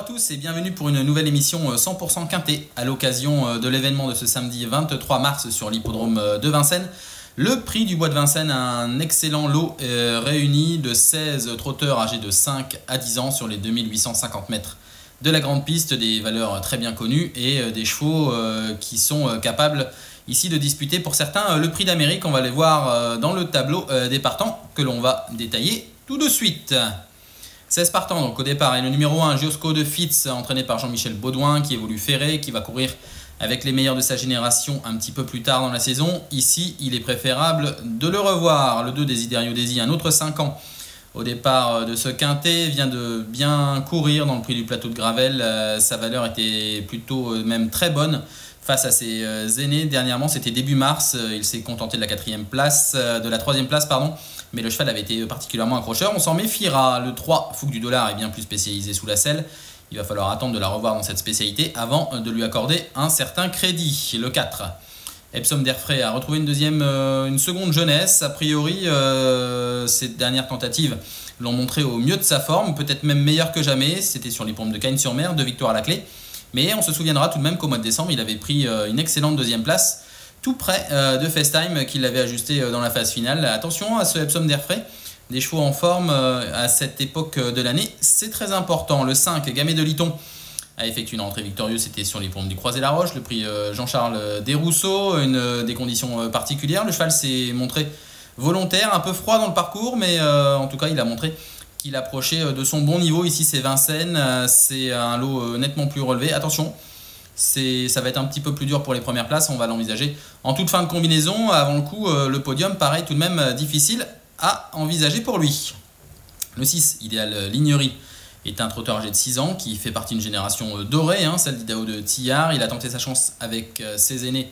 Bonjour à tous et bienvenue pour une nouvelle émission 100% quintet à l'occasion de l'événement de ce samedi 23 mars sur l'hippodrome de Vincennes. Le prix du Bois de Vincennes, un excellent lot réuni de 16 trotteurs âgés de 5 à 10 ans sur les 2850 mètres de la grande piste, des valeurs très bien connues et des chevaux qui sont capables ici de disputer pour certains le prix d'Amérique. On va les voir dans le tableau des partants que l'on va détailler tout de suite. 16 partants donc au départ, et le numéro 1, Giosco de Fitz, entraîné par Jean-Michel Baudouin, qui évolue ferré, qui va courir avec les meilleurs de sa génération un petit peu plus tard dans la saison. Ici, il est préférable de le revoir. Le 2, Desiderio Desi, un autre 5 ans au départ de ce quintet, vient de bien courir dans le prix du plateau de Gravel. Sa valeur était plutôt même très bonne face à ses aînés. Dernièrement, c'était début mars, il s'est contenté de la troisième place, mais le cheval avait été particulièrement accrocheur. On s'en méfiera. Le 3, Fougue du Dollar, est bien plus spécialisé sous la selle. Il va falloir attendre de la revoir dans cette spécialité avant de lui accorder un certain crédit. Le 4, Epsom d'Airfray a retrouvé une seconde jeunesse. A priori, ces dernières tentatives l'ont montré au mieux de sa forme, peut-être même meilleur que jamais. C'était sur l'hippodrome de Cagnes-sur-Mer, 2 victoires à la clé. Mais on se souviendra tout de même qu'au mois de décembre, il avait pris une excellente deuxième place, tout près de FaceTime, qui l'avait ajusté dans la phase finale. Attention à ce Epsom d'Airfray, des chevaux en forme à cette époque de l'année, c'est très important. Le 5, Gamay de Liton, a effectué une entrée victorieuse, c'était sur l'hippodrome du Croisé-la-Roche, le prix Jean-Charles Desrousseaux, des conditions particulières. Le cheval s'est montré volontaire, un peu froid dans le parcours, mais en tout cas il a montré qu'il approchait de son bon niveau. Ici c'est Vincennes, c'est un lot nettement plus relevé. Attention, ça va être un petit peu plus dur pour les premières places, on va l'envisager en toute fin de combinaison. Avant le coup, le podium paraît tout de même difficile à envisager pour lui. Le 6, Idéal Lignerie, est un trotteur âgé de 6 ans qui fait partie d'une génération dorée, celle d'Idaho de Tillard. Il a tenté sa chance avec ses aînés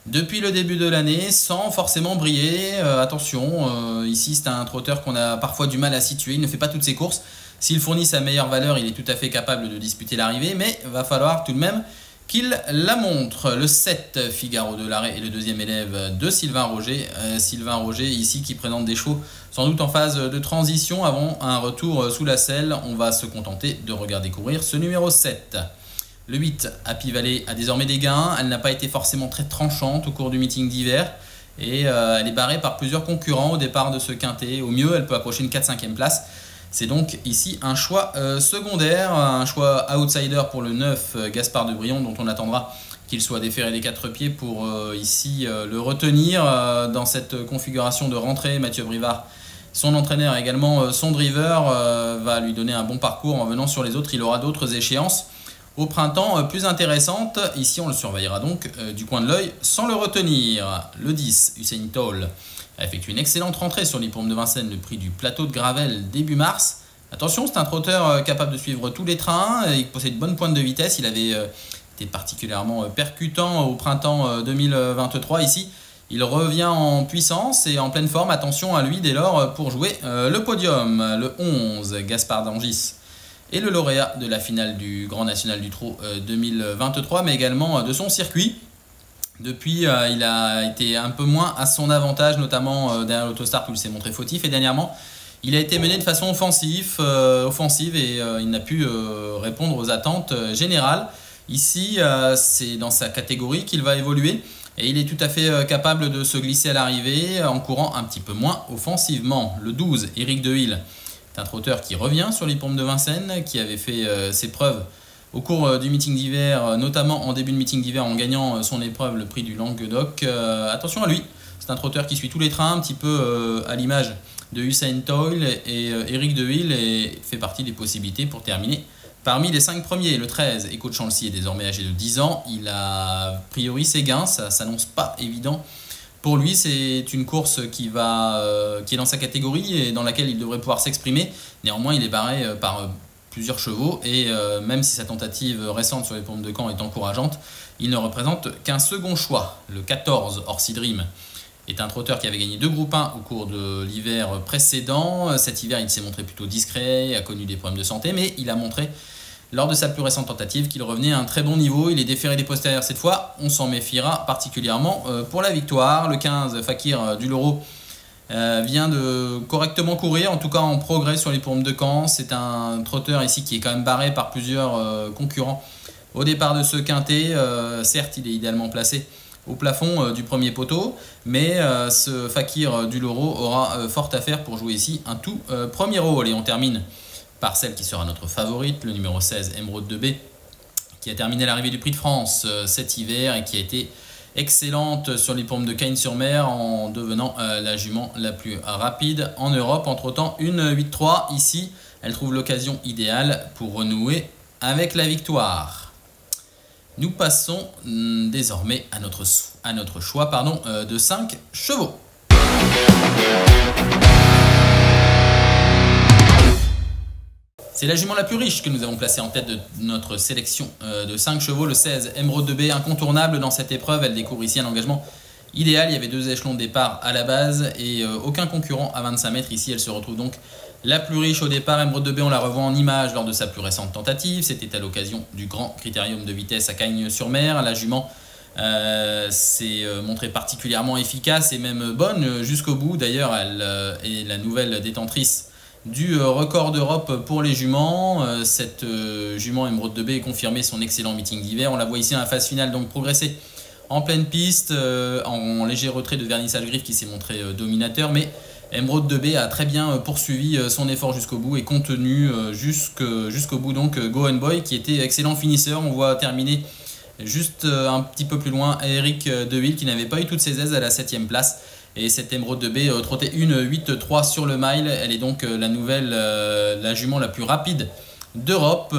depuis le début de l'année sans forcément briller. Attention, ici c'est un trotteur qu'on a parfois du mal à situer, il ne fait pas toutes ses courses. S'il fournit sa meilleure valeur, il est tout à fait capable de disputer l'arrivée, mais il va falloir tout de même qu'il la montre. Le 7, Figaro de l'Arrêt, est le deuxième élève de Sylvain Roger. Sylvain Roger ici qui présente des chevaux sans doute en phase de transition avant un retour sous la selle. On va se contenter de regarder courir ce numéro 7. Le 8, Happy Valley, a désormais des gains. Elle n'a pas été forcément très tranchante au cours du meeting d'hiver. Et elle est barrée par plusieurs concurrents au départ de ce quintet. Au mieux, elle peut accrocher une 4-5e place. C'est donc ici un choix secondaire, un choix outsider pour le 9, Gaspard de Brion, dont on attendra qu'il soit déféré des 4 pieds pour ici le retenir dans cette configuration de rentrée. Mathieu Brivard, son entraîneur, également son driver, va lui donner un bon parcours en venant sur les autres. Il aura d'autres échéances au printemps plus intéressantes. Ici, on le surveillera donc du coin de l'œil sans le retenir. Le 10, Usain Toll, a effectué une excellente rentrée sur l'hippodrome de Vincennes, le prix du plateau de Gravel début mars. Attention, c'est un trotteur capable de suivre tous les trains, il possède une bonne pointe de vitesse, il avait été particulièrement percutant au printemps 2023. Ici, il revient en puissance et en pleine forme. Attention à lui dès lors pour jouer le podium. Le 11, Gaspard d'Angis, est le lauréat de la finale du Grand National du Trot 2023, mais également de son circuit. Depuis, il a été un peu moins à son avantage, notamment derrière l'Autostart où il s'est montré fautif. Et dernièrement, il a été mené de façon offensive et il n'a pu répondre aux attentes générales. Ici, c'est dans sa catégorie qu'il va évoluer. Et il est tout à fait capable de se glisser à l'arrivée en courant un petit peu moins offensivement. Le 12, Éric Dehille, est un trotteur qui revient sur l'hippodrome de Vincennes, qui avait fait ses preuves au cours du meeting d'hiver, notamment en début de meeting d'hiver en gagnant son épreuve, le prix du Languedoc. Attention à lui, c'est un trotteur qui suit tous les trains, un petit peu à l'image de Usain Toll, et Éric Dehille fait partie des possibilités pour terminer parmi les 5 premiers. Le 13, Echo de Chancy, est désormais âgé de 10 ans. Il a a priori ses gains, ça s'annonce pas évident. Pour lui, c'est une course qui est dans sa catégorie et dans laquelle il devrait pouvoir s'exprimer. Néanmoins, il est barré par plusieurs chevaux et même si sa tentative récente sur les pompes de Caen est encourageante, il ne représente qu'un second choix. Le 14, Orsi Dream, est un trotteur qui avait gagné 2 groupes 1 au cours de l'hiver précédent. Cet hiver, il s'est montré plutôt discret, a connu des problèmes de santé, mais il a montré lors de sa plus récente tentative qu'il revenait à un très bon niveau. Il est déféré des postérieurs cette fois, on s'en méfiera particulièrement pour la victoire. Le 15, Fakir du Loro, vient de correctement courir, en tout cas en progrès sur l'hippodrome de Caen. C'est un trotteur ici qui est quand même barré par plusieurs concurrents au départ de ce quintet. Certes, il est idéalement placé au plafond du premier poteau, mais ce Fakir du Loro aura fort à faire pour jouer ici un tout premier rôle. Et on termine par celle qui sera notre favorite, le numéro 16, Emeraude de B, qui a terminé l'arrivée du Prix de France cet hiver et qui a été excellente sur l'hippodrome de Cagnes-sur-Mer en devenant la jument la plus rapide en Europe. Entre-temps, une 8-3 ici, elle trouve l'occasion idéale pour renouer avec la victoire. Nous passons désormais à notre choix de 5 chevaux. C'est la jument la plus riche que nous avons placée en tête de notre sélection de 5 chevaux, le 16 Emeraude de B, incontournable dans cette épreuve. Elle découvre ici un engagement idéal. Il y avait 2 échelons de départ à la base et aucun concurrent à 25 mètres. Ici, elle se retrouve donc la plus riche au départ. Emeraude de B, on la revoit en image lors de sa plus récente tentative. C'était à l'occasion du Grand Critérium de vitesse à Cagnes-sur-Mer. La jument s'est montrée particulièrement efficace et même bonne jusqu'au bout. D'ailleurs, elle est la nouvelle détentrice du record d'Europe pour les juments. Cette jument Emeraude de B est confirmée son excellent meeting d'hiver. On la voit ici dans la phase finale, donc progresser en pleine piste, en léger retrait de Vernissage Griffe qui s'est montré dominateur, mais Emeraude de B a très bien poursuivi son effort jusqu'au bout et contenu jusqu'au bout donc Go and Boy qui était excellent finisseur. On voit terminer juste un petit peu plus loin Eric Deville qui n'avait pas eu toutes ses aises à la 7ème place. Et cette Emeraude de B trottait une 8-3 sur le mile. Elle est donc la jument la plus rapide d'Europe.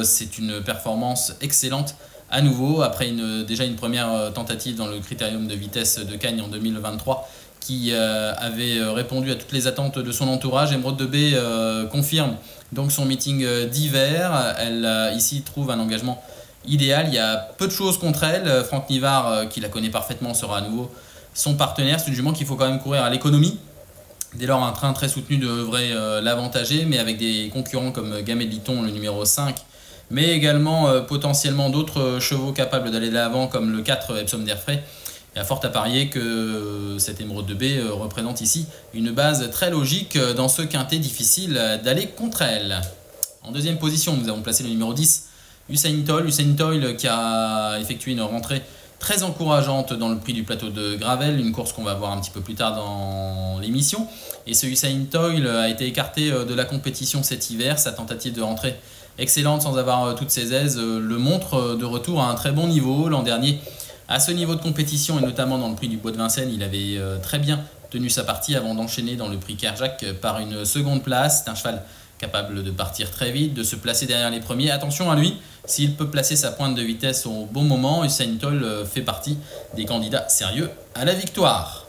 C'est une performance excellente à nouveau, après déjà une première tentative dans le critérium de vitesse de Cagnes en 2023 qui avait répondu à toutes les attentes de son entourage. Emeraude de B confirme donc son meeting d'hiver. Elle ici trouve un engagement idéal. Il y a peu de choses contre elle. Franck Nivard, qui la connaît parfaitement, sera à nouveau son partenaire. C'est une jument qu'il faut quand même courir à l'économie. Dès lors, un train très soutenu devrait l'avantager, mais avec des concurrents comme Gamay de Liton, le numéro 5, mais également potentiellement d'autres chevaux capables d'aller de l'avant, comme le 4 Epsom d'Airfray. Il y a fort à parier que cette Emeraude de B représente ici une base très logique dans ce quintet difficile d'aller contre elle. En deuxième position, nous avons placé le numéro 10, Usain Toll. Usain Toll qui a effectué une rentrée très encourageante dans le prix du plateau de Gravel, une course qu'on va voir un petit peu plus tard dans l'émission. Et ce Usain Toll a été écarté de la compétition cet hiver. Sa tentative de rentrée excellente sans avoir toutes ses aises le montre de retour à un très bon niveau. L'an dernier, à ce niveau de compétition et notamment dans le prix du Bois de Vincennes, il avait très bien tenu sa partie avant d'enchaîner dans le prix Kerjak par une seconde place. C'est un cheval capable de partir très vite, de se placer derrière les premiers. Attention à lui, s'il peut placer sa pointe de vitesse au bon moment, Usain Toll fait partie des candidats sérieux à la victoire.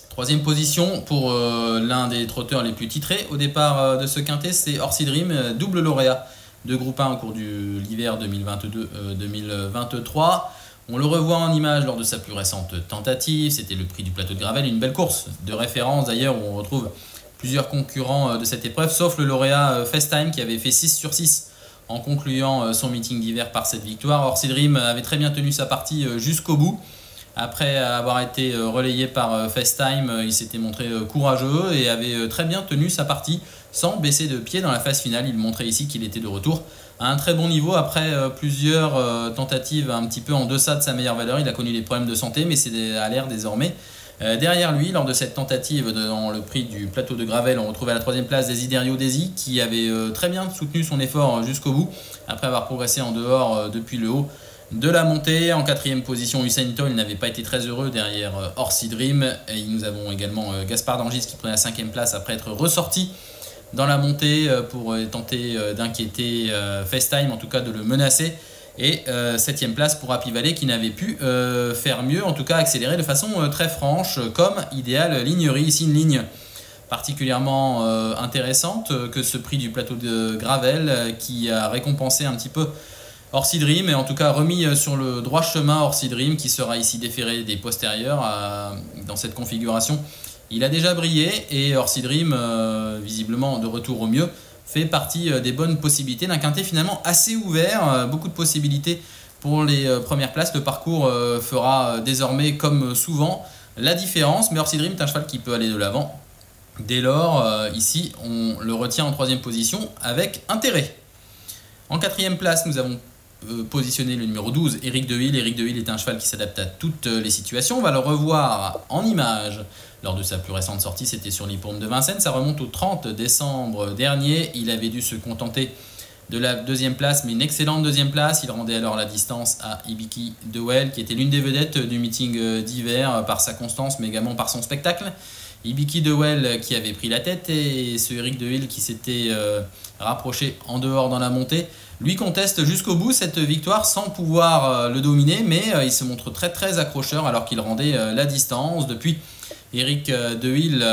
Troisième position pour l'un des trotteurs les plus titrés au départ de ce quintet, c'est Orsi Dream, double lauréat de groupe 1 au cours de l'hiver 2022-2023. On le revoit en image lors de sa plus récente tentative, c'était le prix du plateau de Gravel, une belle course de référence d'ailleurs où on retrouve plusieurs concurrents de cette épreuve, sauf le lauréat FaceTime qui avait fait 6 sur 6 en concluant son meeting d'hiver par cette victoire. Orsi Dream avait très bien tenu sa partie jusqu'au bout. Après avoir été relayé par FaceTime, il s'était montré courageux et avait très bien tenu sa partie sans baisser de pied dans la phase finale. Il montrait ici qu'il était de retour à un très bon niveau après plusieurs tentatives un petit peu en deçà de sa meilleure valeur. Il a connu des problèmes de santé, mais c'est à l'air désormais derrière lui. Lors de cette tentative dans le prix du plateau de Gravel, on retrouvait à la 3ème place Desiderio Desi qui avait très bien soutenu son effort jusqu'au bout après avoir progressé en dehors depuis le haut de la montée. En 4ème position, Usain Toll n'avait pas été très heureux derrière Orsi Dream. Et nous avons également Gaspard Dangis qui prenait la 5ème place après être ressorti dans la montée pour tenter d'inquiéter FaceTime, en tout cas de le menacer. Et 7ème place pour Happy Valley qui n'avait pu faire mieux, en tout cas accélérer de façon très franche, comme idéal lignerie. Ici une ligne particulièrement intéressante que ce prix du plateau de Gravel qui a récompensé un petit peu Orsi Dream et en tout cas remis sur le droit chemin Orsi Dream qui sera ici déféré des postérieurs dans cette configuration. Il a déjà brillé et Orsi Dream, visiblement de retour au mieux, fait partie des bonnes possibilités d'un quintet finalement assez ouvert, beaucoup de possibilités pour les premières places. Le parcours fera désormais comme souvent la différence. Mais Orsi Dream est un cheval qui peut aller de l'avant. Dès lors, ici, on le retient en 3e position avec intérêt. En 4e place, nous avons positionné le numéro 12, Eric Deville. Eric Deville est un cheval qui s'adapte à toutes les situations. On va le revoir en image lors de sa plus récente sortie. C'était sur l'hippodrome de Vincennes. Ça remonte au 30 décembre dernier. Il avait dû se contenter de la 2e place, mais une excellente 2e place. Il rendait alors la distance à Ibiki Dewell, qui était l'une des vedettes du meeting d'hiver par sa constance, mais également par son spectacle. Ibiki Dewell qui avait pris la tête et ce Eric Deville qui s'était rapproché en dehors dans la montée lui conteste jusqu'au bout cette victoire sans pouvoir le dominer, mais il se montre très très accrocheur alors qu'il rendait la distance. Depuis, Eric Deville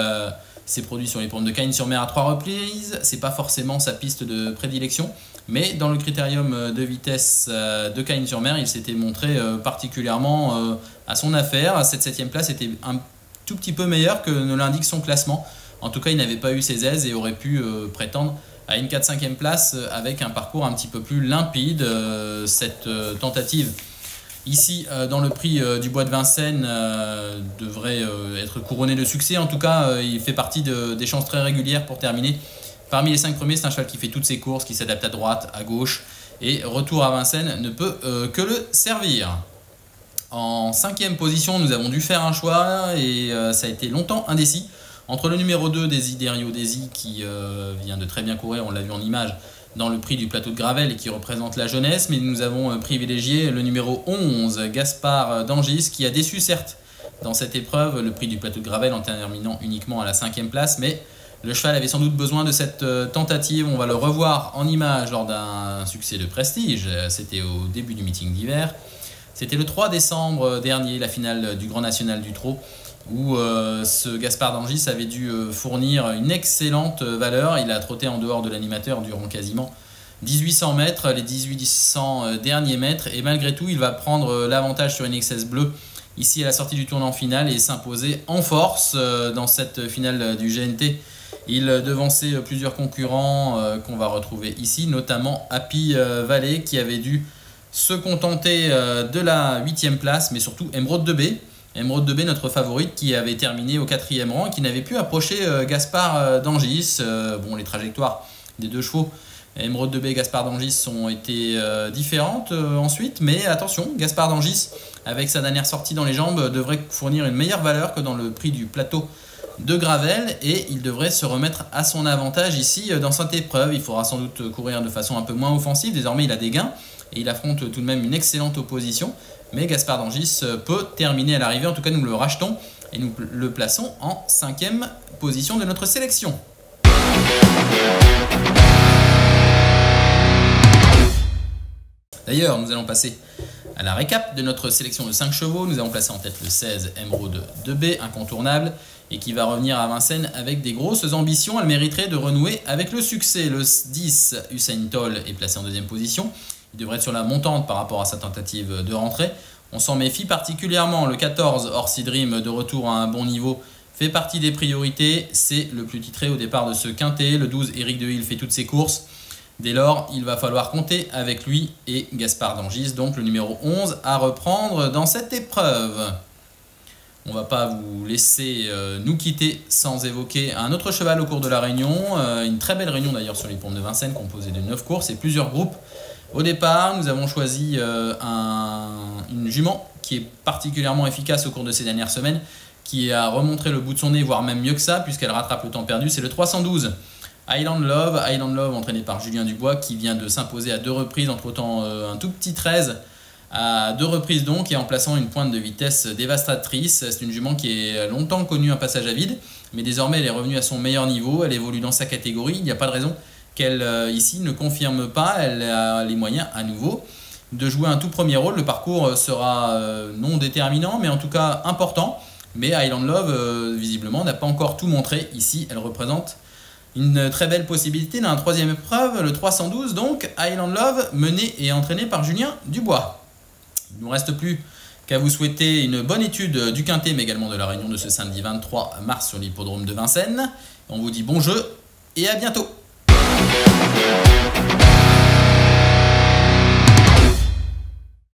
s'est produit sur les l'hippodrome de Cagnes-sur-Mer à 3 reprises. C'est pas forcément sa piste de prédilection, mais dans le critérium de vitesse de Cagnes-sur-Mer, il s'était montré particulièrement à son affaire. Cette 7e place était un tout petit peu meilleur que ne l'indique son classement. En tout cas, il n'avait pas eu ses aises et aurait pu prétendre à une 4-5e place avec un parcours un petit peu plus limpide. Cette tentative ici dans le prix du Bois de Vincennes devrait être couronnée de succès. En tout cas, il fait partie des chances très régulières pour terminer parmi les 5 premiers. C'est un cheval qui fait toutes ses courses, qui s'adapte à droite, à gauche, et retour à Vincennes ne peut que le servir. En 5e position, nous avons dû faire un choix et ça a été longtemps indécis entre le numéro 2, Desiderio Desi, qui vient de très bien courir, on l'a vu en image, dans le prix du plateau de Gravel et qui représente la jeunesse, mais nous avons privilégié le numéro 11, Gaspard d'Angis, qui a déçu certes dans cette épreuve, le prix du plateau de Gravel en terminant uniquement à la 5e place, mais le cheval avait sans doute besoin de cette tentative. On va le revoir en image lors d'un succès de prestige, c'était au début du meeting d'hiver. C'était le 3 décembre dernier, la finale du Grand National du Trot, où ce Gaspard d'Angis avait dû fournir une excellente valeur. Il a trotté en dehors de l'animateur durant quasiment 1800 mètres, les 1800 derniers mètres, et malgré tout, il va prendre l'avantage sur une XS bleue ici à la sortie du tournant final et s'imposer en force dans cette finale du GNT. Il devançait plusieurs concurrents qu'on va retrouver ici, notamment Happy Valley qui avait dû se contenter de la 8e place, mais surtout Emeraude de B. Emeraude de B, notre favorite, qui avait terminé au 4e rang et qui n'avait pu approcher Gaspard d'Angis. Bon, les trajectoires des deux chevaux, Emeraude de B et Gaspard d'Angis, ont été différentes ensuite, mais attention, Gaspard d'Angis, avec sa dernière sortie dans les jambes, devrait fournir une meilleure valeur que dans le prix du plateau de Gravel et il devrait se remettre à son avantage ici dans cette épreuve. Il faudra sans doute courir de façon un peu moins offensive, désormais il a des gains et il affronte tout de même une excellente opposition, mais Gaspard d'Angis peut terminer à l'arrivée. En tout cas, nous le rachetons et nous le plaçons en 5e position de notre sélection. D'ailleurs, nous allons passer à la récap de notre sélection de 5 chevaux. Nous avons placé en tête le 16 Emeraude de B, incontournable, et qui va revenir à Vincennes avec des grosses ambitions. Elle mériterait de renouer avec le succès. Le 10 Usain Toll est placé en 2e position. Il devrait être sur la montante par rapport à sa tentative de rentrée. On s'en méfie particulièrement. Le 14 Orsi Dream, de retour à un bon niveau, fait partie des priorités. C'est le plus titré au départ de ce quintet. Le 12 Eric Deville fait toutes ses courses. Dès lors, il va falloir compter avec lui et Gaspard d'Angis, donc le numéro 11 à reprendre dans cette épreuve. On ne va pas vous laisser nous quitter sans évoquer un autre cheval au cours de la réunion. Une très belle réunion d'ailleurs sur l'hippodrome de Vincennes, composée de 9 courses et plusieurs groupes. Au départ, nous avons choisi une jument qui est particulièrement efficace au cours de ces dernières semaines, qui a remontré le bout de son nez, voire même mieux que ça, puisqu'elle rattrape le temps perdu. C'est le 312. Highland Love entraîné par Julien Dubois, qui vient de s'imposer à 2 reprises en trottant un tout petit 13 à 2 reprises donc, et en plaçant une pointe de vitesse dévastatrice. C'est une jument qui a longtemps connu un passage à vide, mais désormais elle est revenue à son meilleur niveau, elle évolue dans sa catégorie, il n'y a pas de raison qu'elle ici ne confirme pas, elle a les moyens à nouveau de jouer un tout premier rôle. Le parcours sera non déterminant, mais en tout cas important, mais Highland Love visiblement n'a pas encore tout montré. Ici elle représente une très belle possibilité dans la 3e épreuve, le 312 donc, Highland Love, mené et entraîné par Julien Dubois. Il ne nous reste plus qu'à vous souhaiter une bonne étude du quintet, mais également de la réunion de ce samedi 23 mars sur l'hippodrome de Vincennes. On vous dit bon jeu et à bientôt.